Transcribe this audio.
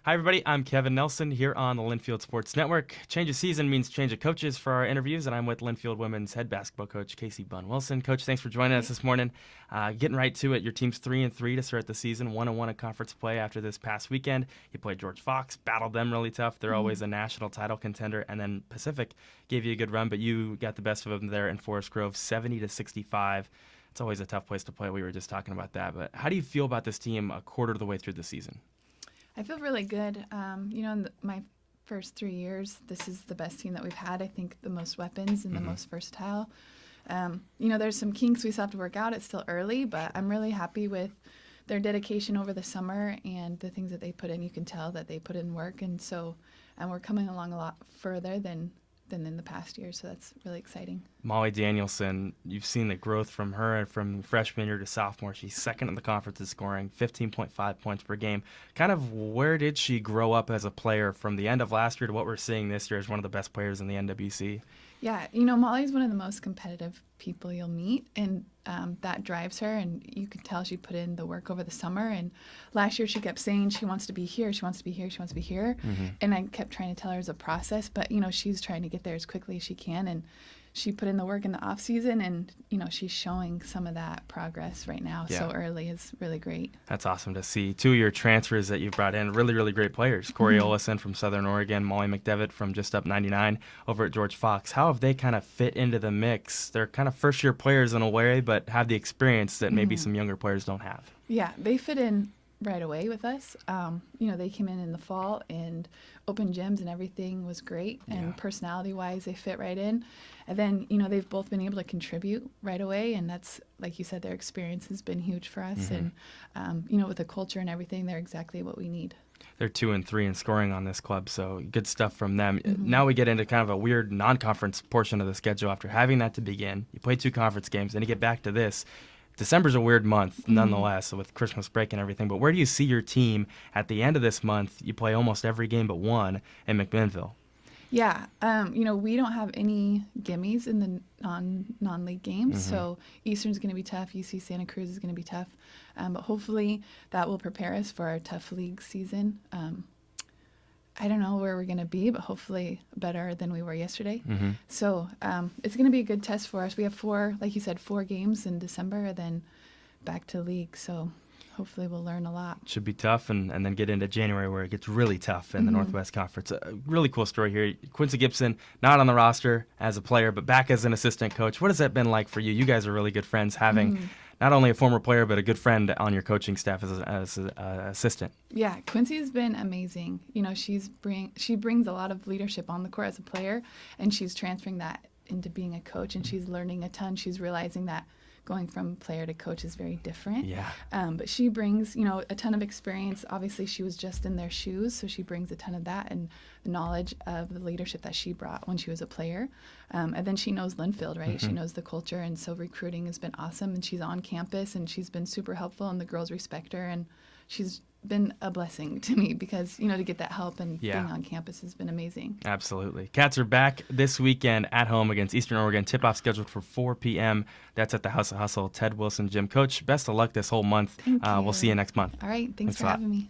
Hi, everybody. I'm Kevin Nelson here on the Linfield Sports Network. Change of season means change of coaches for our interviews, and I'm with Linfield women's head basketball coach, Casey Bunn-Wilson. Coach, thanks for joining us this morning. Getting right to it, your team's 3-3 to start the season, 1-1 in conference play after this past weekend. You played George Fox, battled them really tough. They're always a national title contender, and then Pacific gave you a good run, but you got the best of them there in Forest Grove, 70-65. It's always a tough place to play. We were just talking about that, but how do you feel about this team a quarter of the way through the season? I feel really good. In my first 3 years, this is the best team that we've had. I think the most weapons and the most versatile. There's some kinks we still have to work out. It's still early, but I'm really happy with their dedication over the summer and the things that they put in. You can tell that they put in work, and we're coming along a lot further than in the past year, so that's really exciting. Molly Danielson, you've seen the growth from her from freshman year to sophomore. She's second in the conference in scoring, 15.5 points per game. Kind of where did she grow up as a player from the end of last year to what we're seeing this year as one of the best players in the NWC? Yeah, Molly's one of the most competitive people you'll meet, and that drives her, and you can tell she put in the work over the summer. And last year she kept saying she wants to be here, she wants to be here, she wants to be here. And I kept trying to tell her it's a process, but, she's trying to get there as quickly as she can. And she put in the work in the off season, and she's showing some of that progress right now. Yeah. So early is really great. That's awesome to see. Two of your transfers that you've brought in, really, really great players. Corey Olison from Southern Oregon, Molly McDevitt from just up 99 over at George Fox. How have they kind of fit into the mix? They're kind of first-year players in a way, but have the experience that maybe some younger players don't have. Yeah, they fit in right away with us. They came in the fall and open gyms and everything was great. And personality-wise, they fit right in. And then, they've both been able to contribute right away. And that's, like you said, their experience has been huge for us. And, with the culture and everything, they're exactly what we need. They're 2-3 in scoring on this club, so good stuff from them. Now we get into kind of a weird non-conference portion of the schedule after having that to begin. You play 2 conference games, then you get back to this. December's a weird month, nonetheless, with Christmas break and everything. But where do you see your team at the end of this month? You play almost every game but one in McMinnville. Yeah, we don't have any gimmies in the non-league games, so Eastern's going to be tough. UC Santa Cruz is going to be tough, but hopefully that will prepare us for our tough league season. I don't know where we're going to be, but hopefully better than we were yesterday. So it's going to be a good test for us. We have 4 games in December, and then back to league. So hopefully we'll learn a lot. Should be tough, and then get into January where it gets really tough in the Northwest Conference. A really cool story here. Quincy Gibson, not on the roster as a player, but back as an assistant coach. What has that been like for you? You guys are really good friends, having not only a former player, but a good friend on your coaching staff as an assistant. Yeah, Quincy has been amazing. She brings a lot of leadership on the court as a player, and she's transferring that into being a coach, and she's learning a ton. She's realizing that going from player to coach is very different. Yeah. But she brings, a ton of experience. Obviously, she was just in their shoes, so she brings a ton of that and the knowledge of the leadership that she brought when she was a player. And then she knows Linfield, right? She knows the culture, and so recruiting has been awesome. And she's on campus, and she's been super helpful, and the girls respect her. And she's been a blessing to me because, to get that help and being on campus has been amazing. Absolutely. Cats are back this weekend at home against Eastern Oregon. Tip-off scheduled for 4 p.m. That's at the House of Hustle. Ted Wilson, Gym. Coach, best of luck this whole month. We'll see you next month. All right. Thanks for having me.